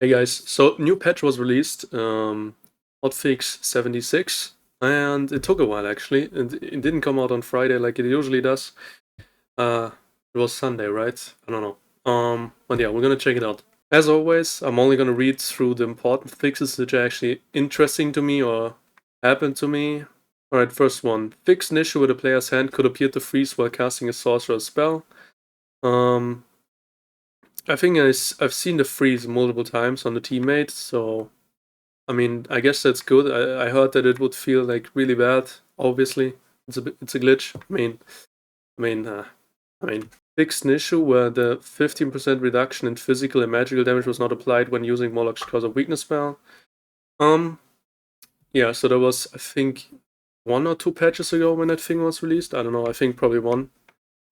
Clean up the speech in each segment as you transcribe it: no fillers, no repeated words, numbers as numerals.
Hey guys, so new patch was released, Hotfix 76, and it took a while actually. It didn't come out on Friday like it usually does. Uh, it was Sunday, right? I don't know. But yeah, we're gonna check it out. As always, I'm only gonna read through the important fixes which are actually interesting to me or happened to me. Alright, first one. Fix an issue where the player's hand could appear to freeze while casting a sorcerer spell. Um, I think I've seen the freeze multiple times on the teammate, so I mean, I guess that's good. I heard that it would feel like really bad. Obviously, it's a glitch. I mean, uh, I mean, fixed an issue where the 15% reduction in physical and magical damage was not applied when using Moloch's Curse of Weakness spell. Um, yeah. So there was, I think, 1 or 2 patches ago when that thing was released. I don't know. I think probably one.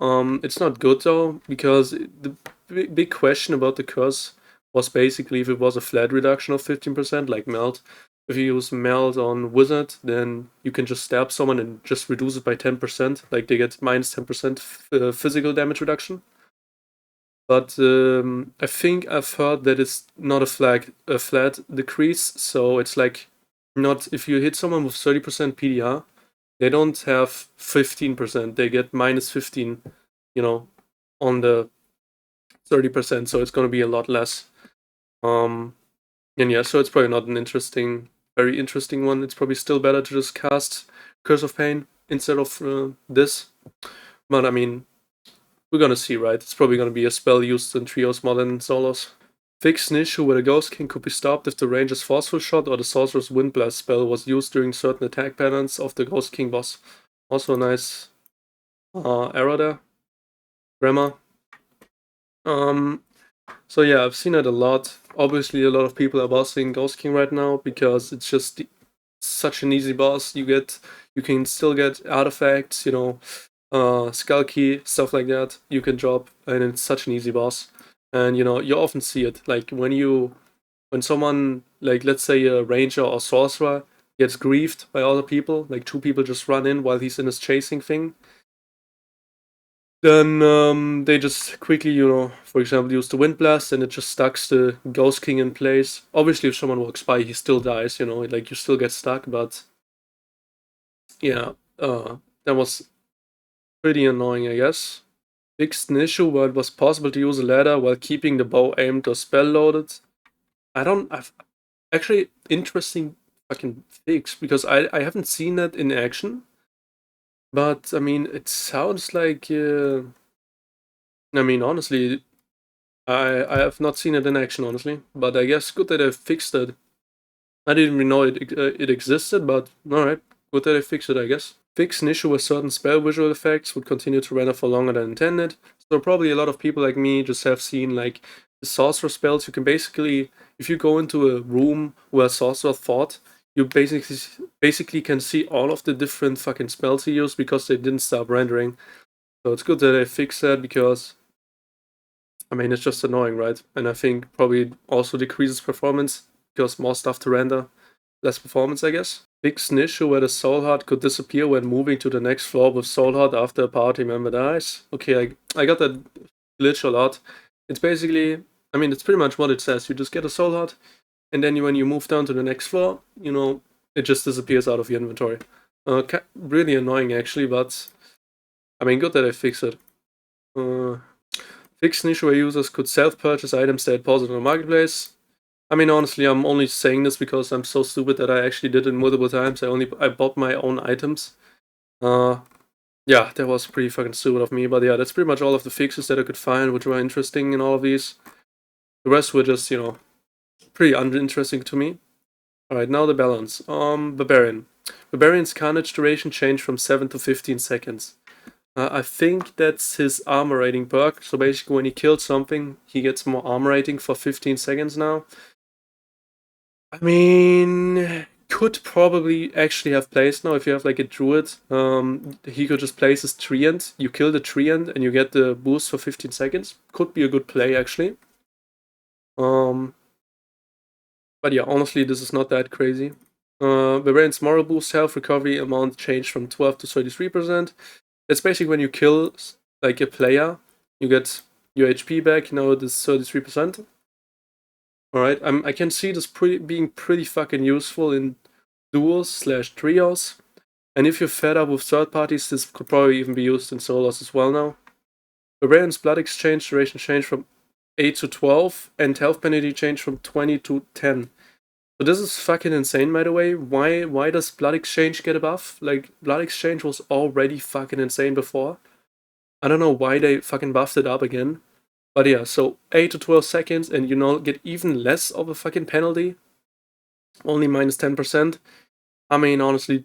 It's not good though because the big question about the curse was basically if it was a flat reduction of 15%, like melt. If you use melt on wizard, then you can just stab someone and just reduce it by 10%. Like they get minus 10% physical damage reduction. But I think I've heard that it's not a flat decrease. So it's like not if you hit someone with 30% PDR, they don't have 15%. They get minus 15, you know, on the 30%. So it's going to be a lot less. Um, and yeah, so it's probably not an very interesting one. It's probably still better to just cast Curse of Pain instead of this. But I mean, we're gonna see, right? It's probably gonna be a spell used in trios more than solos. Fix an issue where the Ghost King could be stopped if the ranger's Forceful Shot or the Sorcerer's Wind Blast spell was used during certain attack patterns of the Ghost King boss. Also a nice error there. Grammar. Um, so yeah, I've seen it a lot. Obviously, a lot of people are bossing Ghost King right now because it's just such an easy boss. You can still get artifacts, Skull Key, stuff like that. You can drop, and it's such an easy boss. And you often see it like when someone like let's say a ranger or sorcerer gets griefed by other people, like two people just run in while he's in his chasing thing. Then they just quickly, for example, use the Wind Blast and it just stucks the Ghost King in place. Obviously, if someone walks by, he still dies, like you still get stuck, but yeah, that was pretty annoying, I guess. Fixed an issue where it was possible to use a ladder while keeping the bow aimed or spell loaded. I've actually interesting fucking fix because I haven't seen that in action, but I mean, it sounds like, I mean, honestly, I have not seen it in action, honestly, but I guess good that they fixed it. I didn't even know it existed, but alright, good that they fixed it, I guess. Fix an issue where certain spell visual effects would continue to render for longer than intended. So probably a lot of people like me just have seen like the sorcerer spells. You can basically, if you go into a room where sorcerer fought, you basically can see all of the different fucking spells he used because they didn't stop rendering. So it's good that they fixed that because I mean, it's just annoying, right? And I think probably also decreases performance because more stuff to render, less performance, I guess. Fix an issue where the soul heart could disappear when moving to the next floor with soul heart after a party member dies. Okay, I got that glitch a lot. It's basically, I mean, it's pretty much what it says. You just get a soul heart, and then when you move down to the next floor, it just disappears out of your inventory. Really annoying, actually, but I mean, good that I fixed it. Uh, Fixed an issue where users could self-purchase items they had paused on the marketplace. I mean, honestly, I'm only saying this because I'm so stupid that I actually did it multiple times. I bought my own items. Uh, yeah, that was pretty fucking stupid of me. But yeah, that's pretty much all of the fixes that I could find, which were interesting in all of these. The rest were just, pretty uninteresting to me. Alright, now the balance. Barbarian. Barbarian's carnage duration changed from 7 to 15 seconds. I think that's his armor rating perk. So basically, when he kills something, he gets more armor rating for 15 seconds now. I mean, could probably actually have placed now if you have like a druid. He could just place his treant. You kill the treant and you get the boost for 15 seconds. Could be a good play actually. Um, but yeah, honestly, this is not that crazy. Barbarian's moral boost health recovery amount changed from 12 to 33%. That's basically when you kill like a player, you get your HP back. Now it is 33%. Alright, I can see this being pretty fucking useful in duos/trios. And if you're fed up with third parties, this could probably even be used in solos as well now. Barbarian's blood exchange duration changed from 8 to 12, and health penalty changed from 20 to 10. So this is fucking insane, by the way. Why does blood exchange get a buff? Like, blood exchange was already fucking insane before. I don't know why they fucking buffed it up again. But yeah, so 8 to 12 seconds, and get even less of a fucking penalty. Only minus 10%. I mean, honestly,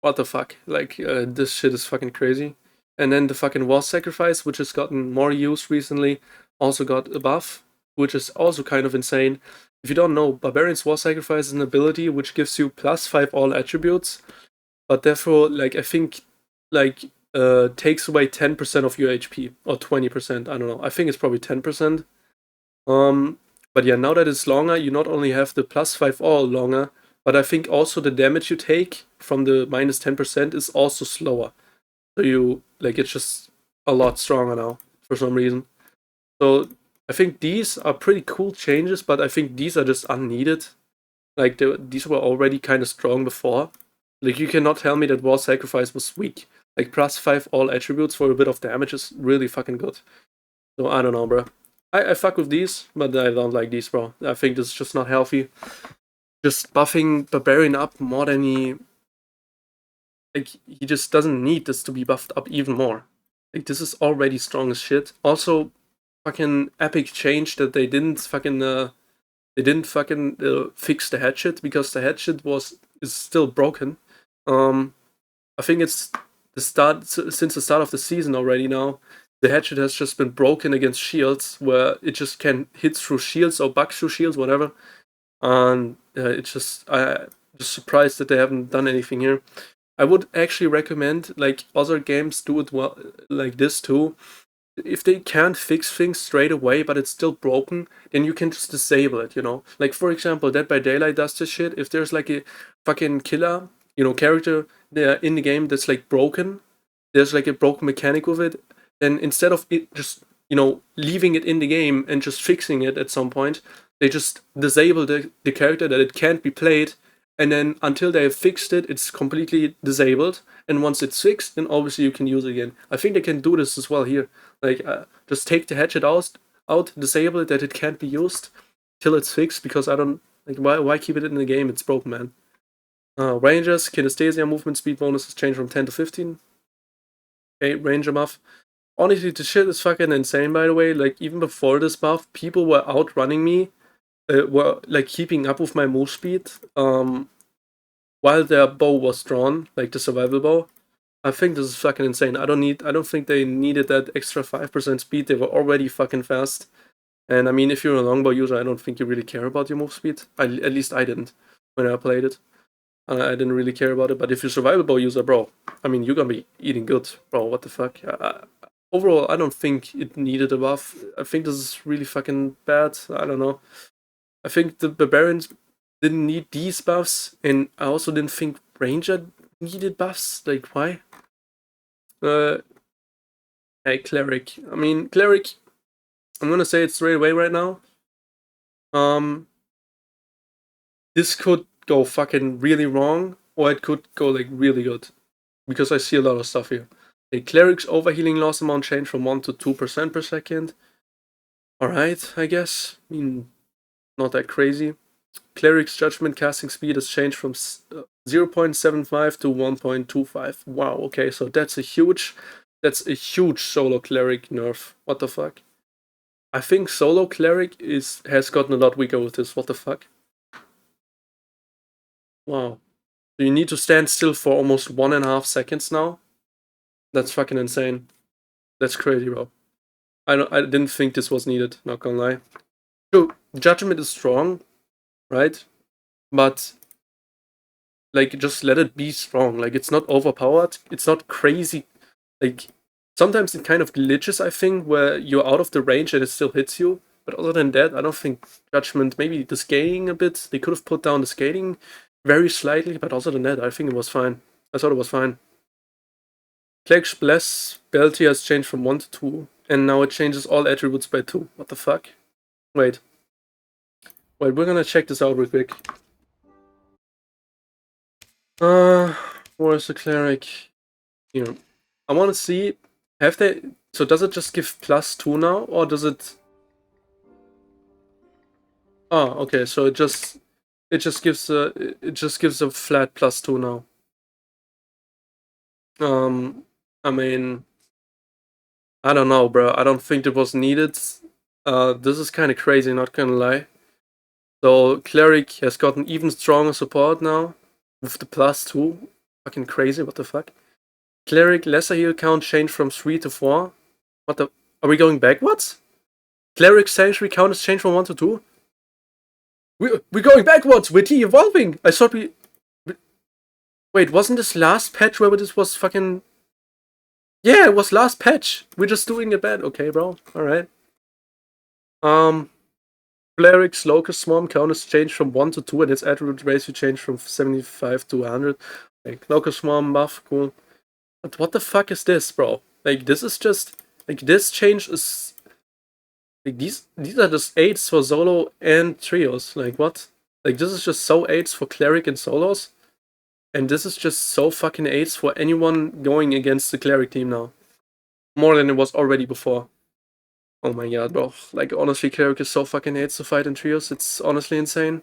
what the fuck? Like, this shit is fucking crazy. And then the fucking War Sacrifice, which has gotten more use recently, also got a buff, which is also kind of insane. If you don't know, Barbarian's War Sacrifice is an ability which gives you +5 all attributes, but therefore, like, I think, like, takes away 10% of your HP, or 20%, I don't know. I think it's probably 10%. But yeah, now that it's longer, you not only have the +5 all longer, but I think also the damage you take from the minus 10% is also slower. So it's just a lot stronger now for some reason. So I think these are pretty cool changes, but I think these are just unneeded. Like, these were already kind of strong before. Like, you cannot tell me that War Sacrifice was weak. Like, +5 all attributes for a bit of damage is really fucking good. So I don't know, bro. I fuck with these, but I don't like these, bro. I think this is just not healthy. Just buffing Barbarian up more than he just doesn't need this to be buffed up even more. Like, this is already strong as shit. Also, fucking epic change that they didn't fucking fix the hatchet, because the hatchet is still broken. I think it's since the start of the season already now. The hatchet has just been broken against shields, where it just can hit through shields or bug through shields, whatever. And it's just I'm just surprised that they haven't done anything here. I would actually recommend, like, other games do it well like this too. If they can't fix things straight away, but it's still broken, then you can just disable it, you know? Like, for example, Dead by Daylight does this shit. If there's like a fucking killer, character there in the game that's like broken, there's like a broken mechanic with it, then instead of it just, leaving it in the game and just fixing it at some point, they just disable the character that it can't be played, and then until they have fixed it, it's completely disabled. And once it's fixed, then obviously you can use it again. I think they can do this as well here. Like, just take the hatchet out, disable it that it can't be used till it's fixed. Because I don't like why keep it in the game? It's broken, man. Rangers, kinesthesia, movement speed bonuses change from 10 to 15. Okay, ranger buff. Honestly, the shit is fucking insane, by the way. Like, even before this buff, people were outrunning me, were like keeping up with my move speed, while their bow was drawn, like the survival bow. I think this is fucking insane. I don't think they needed that extra 5% speed. They were already fucking fast. And I mean, if you're a longbow user, I don't think you really care about your move speed. At least I didn't when I played it. I didn't really care about it. But if you're a survival bow user, bro, I mean, you're gonna be eating good, bro. What the fuck? Overall, I don't think it needed a buff. I think this is really fucking bad. I don't know. I think the Barbarians didn't need these buffs, and I also didn't think Ranger needed buffs. Like, why? Hey, Cleric. I mean, Cleric, I'm gonna say it straight away right now. This could go fucking really wrong, or it could go like really good, because I see a lot of stuff here. A Cleric's overhealing loss amount changed from 1 to 2% per second. Alright, I guess. I mean, not that crazy. Cleric's judgment casting speed has changed from 0.75 to 1.25. Wow, okay, so that's a huge solo cleric nerf. What the fuck? I think solo cleric has gotten a lot weaker with this. What the fuck? Wow. So you need to stand still for almost 1.5 seconds now? That's fucking insane. That's crazy, bro. I didn't think this was needed, not gonna lie. So, judgment is strong, right? But, like, just let it be strong. Like, it's not overpowered. It's not crazy. Like, sometimes it kind of glitches, I think, where you're out of the range and it still hits you. But other than that, I don't think judgment, maybe the scaling a bit. They could have put down the scaling very slightly, but other than that, I think it was fine. I thought it was fine. Cleg's Bless ability has changed from 1 to 2, and now it changes all attributes by 2. What the fuck? Wait. Wait, we're gonna check this out real quick. Where's the cleric? Here. I want to see, have they, so does it just give +2 now, or does it, oh, okay, so it just gives a flat +2 now. I mean, I don't know, bro. I don't think it was needed. This is kind of crazy, not gonna lie. So cleric has gotten even stronger support now with the +2. Fucking crazy, what the fuck? Cleric lesser heal count changed from 3 to 4. What the? Are we going backwards? Cleric sanctuary count has changed from 1 to 2? We're going backwards! We're de-evolving! I thought we... Wait, wasn't this last patch where this was fucking... Yeah, it was last patch! We're just doing it bad. Okay, bro. Alright. Cleric's locust swarm count has changed from 1 to 2 and its attribute ratio changed from 75 to 100. Like, locust swarm buff, cool. But what the fuck is this, bro? Like, this is just... Like, this change is... Like, these are just 8s for solo and trios. Like, what? Like, this is just so 8s for cleric and solos. And this is just so fucking 8s for anyone going against the cleric team now. More than it was already before. Oh my god, bro. Like, honestly, cleric is so fucking 8s to fight in trios. It's honestly insane.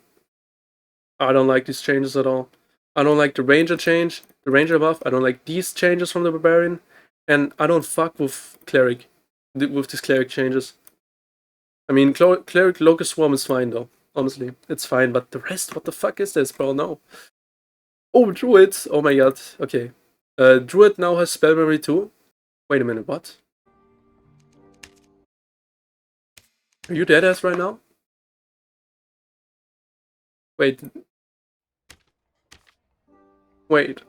I don't like these changes at all. I don't like the ranger change, the ranger buff. I don't like these changes from the barbarian. And I don't fuck with cleric. With these cleric changes. I mean, cleric locust swarm is fine though. Honestly, it's fine. But the rest, what the fuck is this, bro? No. Oh, druid. Oh my god. Okay. Druid now has spell memory too. Wait a minute, what? Are you dead ass right now? Wait. Wait.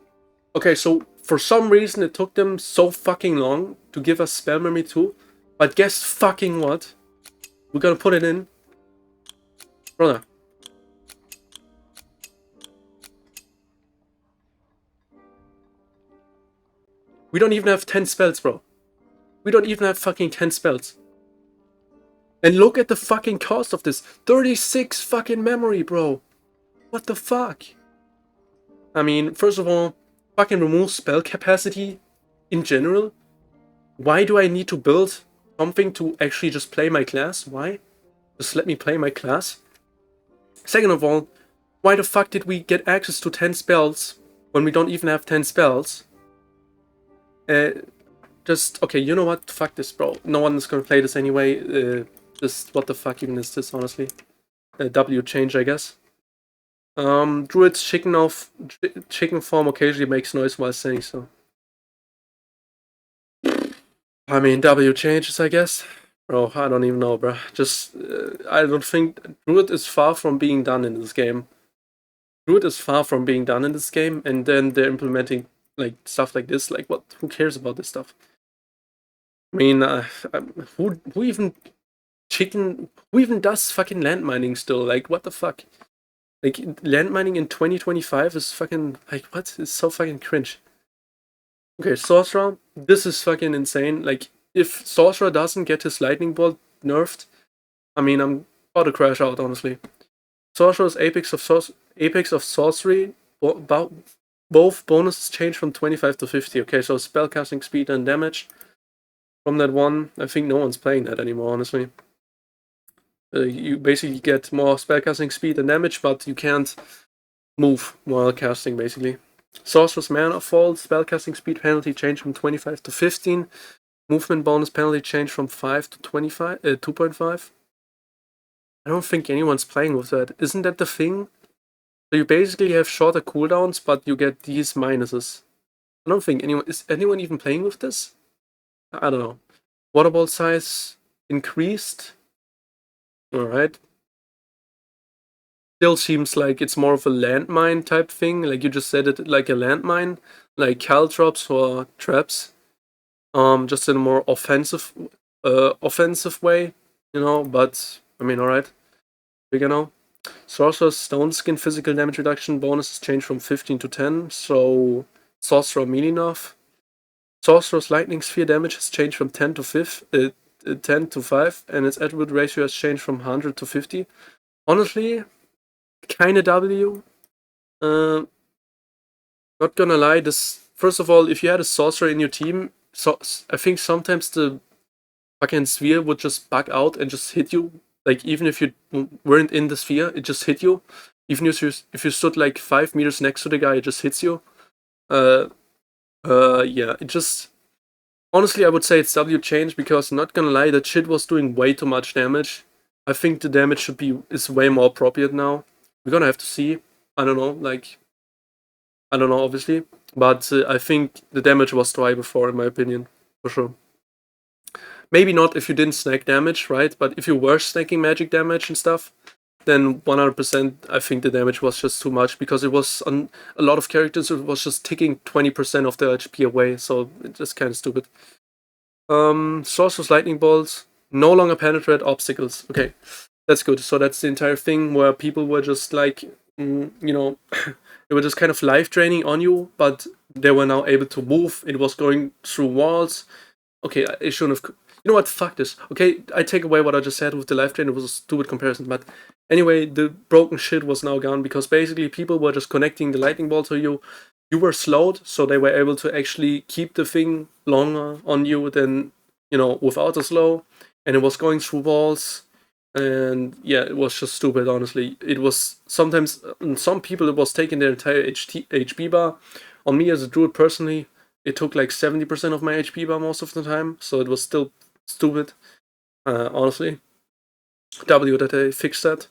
Okay, so for some reason it took them so fucking long to give us spell memory too. But guess fucking what? We're gonna put it in. Brother. We don't even have 10 spells, bro. We don't even have fucking 10 spells. And look at the fucking cost of this. 36 fucking memory, bro. What the fuck? I mean, first of all, fucking remove spell capacity in general. Why do I need to build something to actually just play my class? Why? Just let me play my class. Second of all, why the fuck did we get access to 10 spells when we don't even have 10 spells? Just, okay, you know what? Fuck this, bro. No one is gonna play this anyway. Just, what the fuck even is this, honestly? W change, I guess. Druid's chicken form occasionally makes noise while saying so. I mean, W changes, I guess. Bro, I don't even know, bro. Just, I don't think... Druid is far from being done in this game. Druid is far from being done in this game, and then they're implementing, like, stuff like this. Like, what? Who cares about this stuff? I mean, who even... Who even does fucking land mining still? Like, what the fuck? Like, land mining in 2025 is fucking... Like, what? It's so fucking cringe. Okay, Sorcerer. This is fucking insane. Like, if Sorcerer doesn't get his Lightning Bolt nerfed, I mean, I'm about to crash out, honestly. Sorcerer's Apex of Sorcery, both bonuses change from 25 to 50. Okay, so spellcasting speed and damage from that one. I think no one's playing that anymore, honestly. You basically get more spellcasting speed and damage, but you can't move while casting, basically. Sorcerer's Mana Fall, spellcasting speed penalty change from 25 to 15. Movement bonus penalty change from 5 to 25, 2.5. I don't think anyone's playing with that. Isn't that the thing? So you basically have shorter cooldowns, but you get these minuses. I don't think is anyone even playing with this? I don't know. Water ball size increased. Alright. Still seems like it's more of a landmine type thing. Like you just said it like a landmine. Like caltrops or traps. Just in a more offensive way, you know, but I mean, alright. Bigger now. Sorcerer's Stone Skin physical damage reduction bonuses change from 15 to 10, so Sorcerer melee nerf. Sorcerer's Lightning Sphere damage has changed from 10 to 5, and its attribute ratio has changed from 100 to 50. Honestly, kinda W. Uh, Not gonna lie, this first of all, if you had a sorcerer in your team, so I think sometimes the fucking sphere would just bug out and just hit you. Like even if you weren't in the sphere, it just hit you. Even if you stood like 5 meters next to the guy, it just hits you. Uh, yeah, it just honestly I would say it's W change because not gonna lie, that shit was doing way too much damage. I think the damage is way more appropriate now. We're gonna have to see. I don't know, like I don't know, obviously, but I think the damage was too high before, in my opinion, for sure. Maybe not if you didn't snack damage, right? But if you were snacking magic damage and stuff, then 100% I think the damage was just too much because it was on a lot of characters. It was just taking 20% of their HP away, so it's just kind of stupid. Sorcerer's Lightning Bolts no longer penetrate obstacles. Okay, that's good. So that's the entire thing where people were just like, they were just kind of life draining on you, but they were now able to move. It was going through walls. Okay, I shouldn't have. You know what? Fuck this. Okay, I take away what I just said with the life drain. It was a stupid comparison, but anyway, the broken shit was now gone because basically people were just connecting the lightning bolt to you. You were slowed, so they were able to actually keep the thing longer on you than without the slow, and it was going through walls. And yeah, it was just stupid. Honestly, it was sometimes on some people it was taking their entire HP bar. On me as a druid personally, it took like 70% of my HP bar most of the time, so it was still stupid. Honestly, W that they fixed that.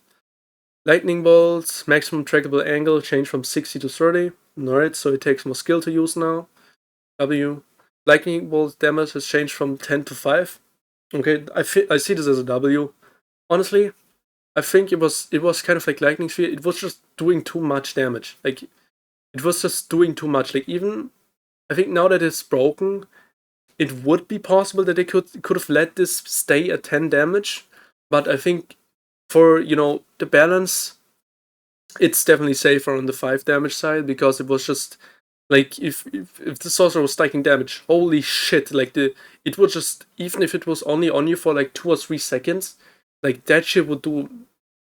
Lightning bolts, maximum trackable angle changed from 60 to 30. Alright, so it takes more skill to use now. W. Lightning bolt damage has changed from 10 to 5. Okay, I see this as a W. Honestly, I think it was kind of like lightning sphere. It was just doing too much damage. Like it was just doing too much. Like even I think now that it's broken, it would be possible that they could have let this stay at 10 damage. But I think for the balance, it's definitely safer on the 5 damage side because it was just like if the sorcerer was striking damage, holy shit! Like it would just, even if it was only on you for like 2 or 3 seconds, like that shit would do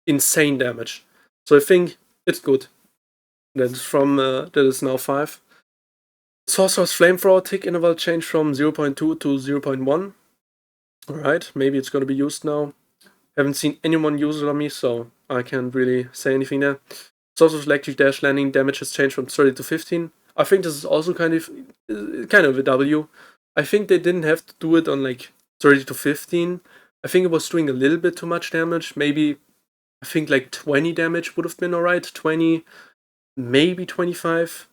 insane damage. So I think it's good. That is now 5. Sorcerer's Flamethrower tick interval changed from 0.2 to 0.1. Alright, maybe it's gonna be used now. Haven't seen anyone use it on me, so I can't really say anything there. Sorcerer's Electric Dash landing damage has changed from 30 to 15. I think this is also kind of a W. I think they didn't have to do it on like 30 to 15. I think it was doing a little bit too much damage. Maybe I think like 20 damage would have been alright. 20, maybe 25.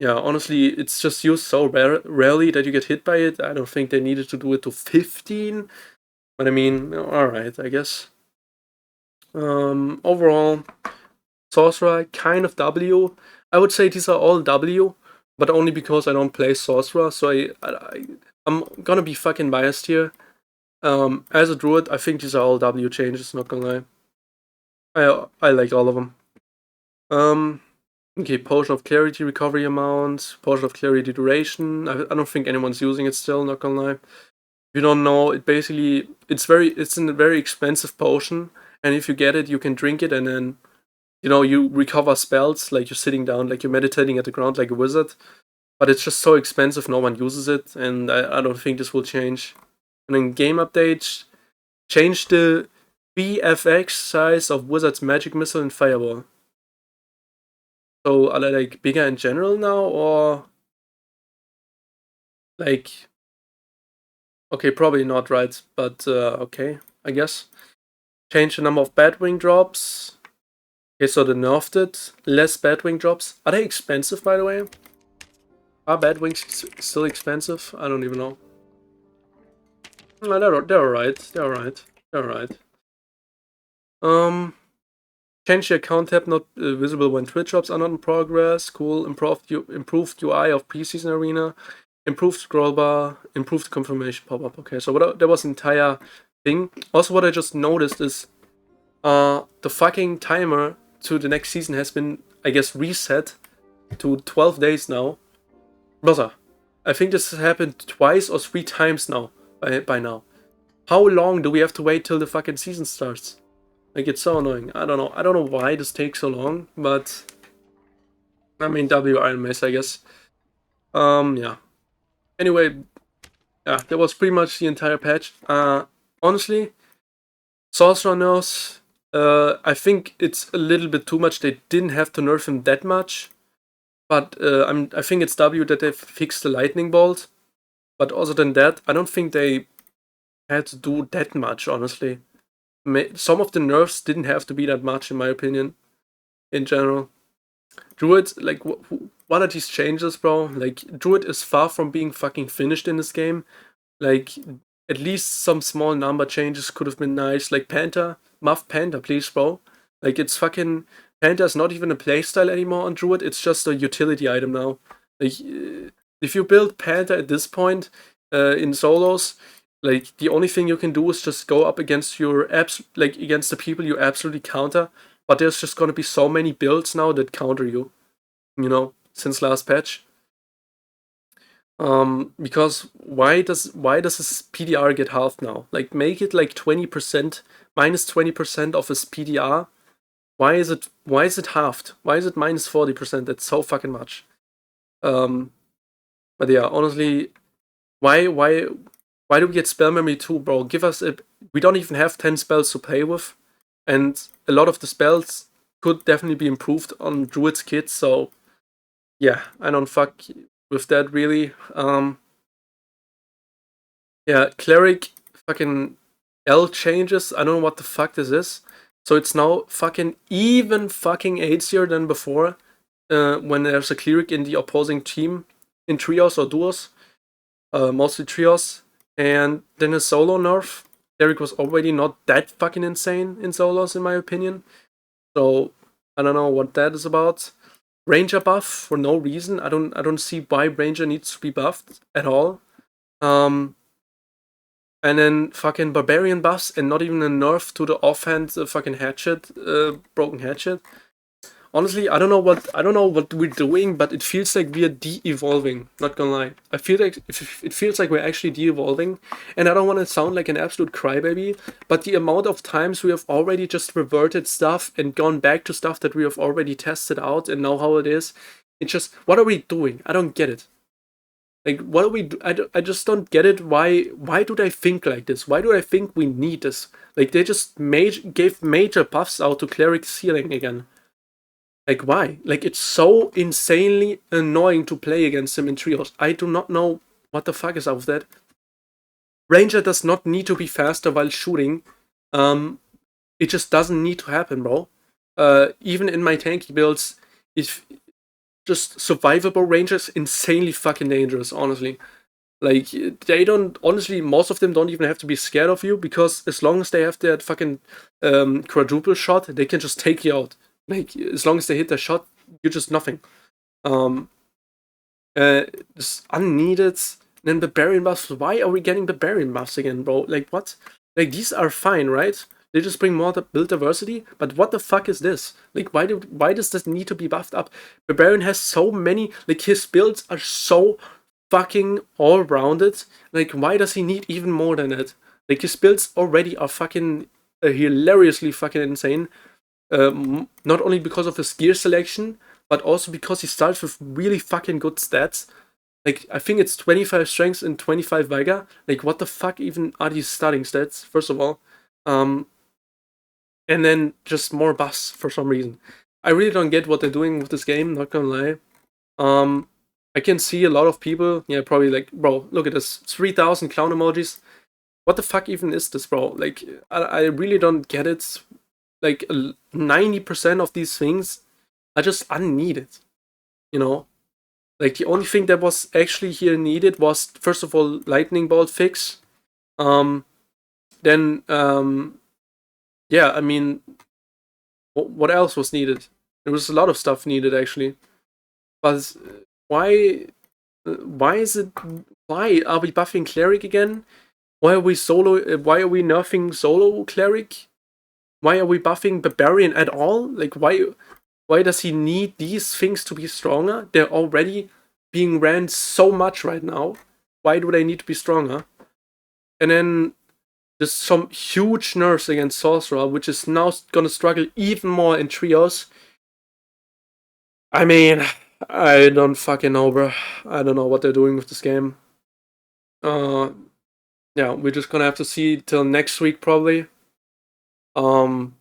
Yeah, honestly, it's just used so rarely that you get hit by it. I don't think they needed to do it to 15. But I mean, alright, I guess. Overall, Sorcerer, kind of W. I would say these are all W, but only because I don't play Sorcerer, so I'm gonna be fucking biased here. As a druid, I think these are all W changes, not gonna lie. I like all of them. Okay, Potion of Clarity recovery amount, Potion of Clarity duration. I don't think anyone's using it still, not gonna lie. If you don't know, it's a very expensive potion, and if you get it, you can drink it and then you recover spells, like you're sitting down, like you're meditating at the ground like a wizard. But it's just so expensive, no one uses it, and I don't think this will change. And then game updates, change the BFX size of Wizard's Magic Missile and Fireball. So are they like bigger in general now, or like... Okay, probably not, right? But okay, I guess. Change the number of Batwing drops. Okay, so they nerfed it. Less Batwing drops. Are they expensive, by the way? Are Batwings still expensive? I don't even know. No, they're alright. They're alright. They're alright. Change the account tab not visible when Twitch drops are not in progress. Cool. Improved UI of Preseason Arena. Improved scroll bar. Improved confirmation pop-up. Okay, so that was the entire thing. Also, what I just noticed is the fucking timer to the next season has been, I guess, reset to 12 days now. Brother, I think this has happened twice or 3 times now, by now. How long do we have to wait till the fucking season starts? Like, it's so annoying. I don't know. I don't know why this takes so long, but I mean, W Iron Mace, I guess. Yeah. Anyway, yeah, that was pretty much the entire patch. Honestly, Sorcerer nerfs, I think it's a little bit too much. They didn't have to nerf him that much, but I think it's W that they fixed the lightning bolt. But other than that, I don't think they had to do that much, honestly. Some of the nerfs didn't have to be that much, in my opinion, in general. Druid, like, what are these changes, bro? Like, Druid is far from being fucking finished in this game. Like, at least some small number changes could have been nice. Like, Panther, muff Panther, please, bro. Like, it's fucking. Panther's not even a playstyle anymore on Druid, it's just a utility item now. Like, if you build Panther at this point in solos, like, the only thing you can do is just go up against your like, against the people you absolutely counter. But there's just gonna be so many builds now that counter you, since last patch. Because why does his PDR get halved now? Like, make it like 20%, minus 20% of his PDR. Why is it halved? Why is it minus 40%? That's so fucking much. But yeah, honestly, why do we get spell memory too, bro? We don't even have 10 spells to play with, and a lot of the spells could definitely be improved on Druid's kit, so yeah, I don't fuck with that really. Yeah, cleric fucking L changes. I don't know what the fuck this is. So it's now fucking even fucking easier than before. When there's a cleric in the opposing team in trios or duos, mostly trios, and then a solo nerf. Cleric was already not that fucking insane in solos, in my opinion. So I don't know what that is about. Ranger buff for no reason. I don't see why Ranger needs to be buffed at all. And then fucking Barbarian buffs and not even a nerf to the offhand fucking hatchet, broken hatchet. Honestly, I don't know what we're doing, but it feels like we're de-evolving. Not gonna lie, I feel like it feels like we're actually de-evolving, and I don't want to sound like an absolute crybaby, but the amount of times we have already just reverted stuff and gone back to stuff that we have already tested out and know how it is, it's just, what are we doing? I don't get it. Like, what do we do? I just don't get it. Why do they think like this? Why do I think we need this? Like, they just gave major buffs out to Cleric Ceiling again. Like, why? Like, it's so insanely annoying to play against him in trios. I do not know what the fuck is up with that. Ranger does not need to be faster while shooting. It just doesn't need to happen, bro. Even in my tanky builds, if just survivable Ranger is insanely fucking dangerous, honestly. Like, they don't, honestly, most of them don't even have to be scared of you, because as long as they have that fucking quadruple shot, they can just take you out. Like, as long as they hit their shot, you're just nothing. Um, just unneeded. And then Barbarian buffs. Why are we getting Barbarian buffs again, bro? Like, what? Like, these are fine, right? They just bring more build diversity, but what the fuck is this? Like, why does this need to be buffed up? Barbarian has so many, like, his builds are so fucking all-rounded. Like, why does he need even more than that? Like, his builds already are fucking hilariously fucking insane. Not only because of his gear selection, but also because he starts with really fucking good stats. Like, I think it's 25 strength and 25 vigor. Like, what the fuck even are these starting stats, first of all? And then just more buffs for some reason. I really don't get what they're doing with this game, not gonna lie. I can see a lot of people, yeah, probably like, bro, look at this, 3,000 clown emojis. What the fuck even is this, bro? Like, I really don't get it. Like, 90% of these things are just unneeded, you know? Like, the only thing that was actually here needed was, first of all, lightning bolt fix. Then, yeah, I mean, what else was needed? There was a lot of stuff needed, actually. But why is it, why are we buffing cleric again? Why are we nerfing solo cleric? Why are we buffing barbarian at all? Like, why does he need these things to be stronger? They're already being ran so much right now. Why do they need to be stronger? And then Just some huge nerfs against Sorcerer, which is now gonna struggle even more in trios. I mean, I don't fucking know, bro. I don't know what they're doing with this game. Yeah, we're just gonna have to see till next week probably. Um,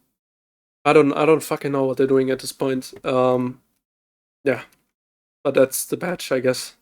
I don't fucking know what they're doing at this point. Yeah, but that's the patch, I guess.